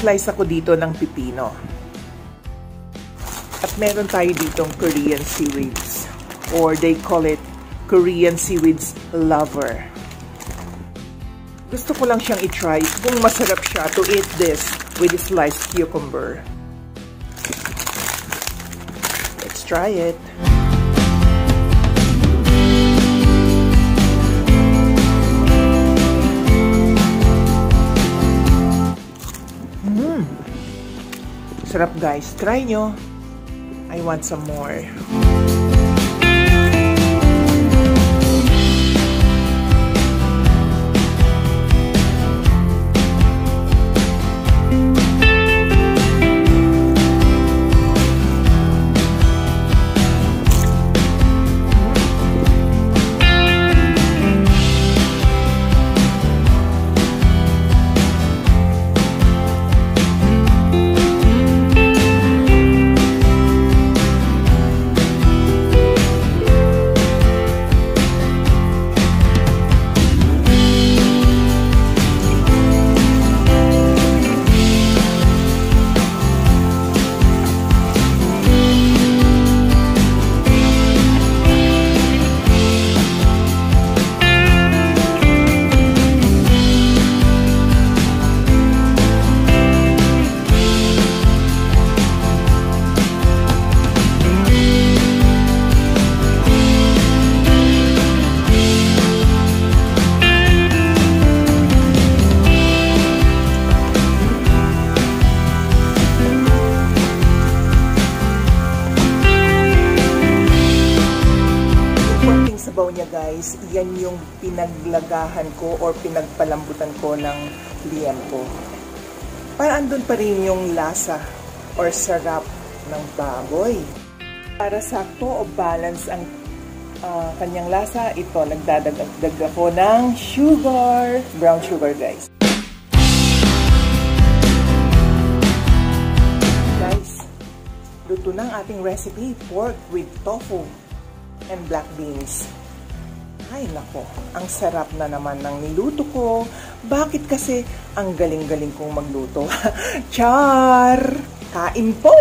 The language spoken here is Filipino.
Nag-slice ako dito ng pipino. At meron tayo ditong Korean seaweeds. Or they call it Korean seaweeds lover. Gusto ko lang siyang i-try kung masarap siya to eat this with sliced cucumber. Let's try it. Sarap guys, try nyo. I want some more. Sabaw niya guys, yan yung pinaglagahan ko or pinagpalambutan ko ng liempo. Para andun pa rin yung lasa or sarap ng baboy. Para sakto o balance ang kanyang lasa, ito nagdadagdag ako ng sugar, brown sugar guys. Guys, luto na ang ating recipe, pork with tofu and black beans. Ay nako, ang sarap na naman ng niluto ko. Bakit kasi ang galing-galing kong magluto? Char! Kain po!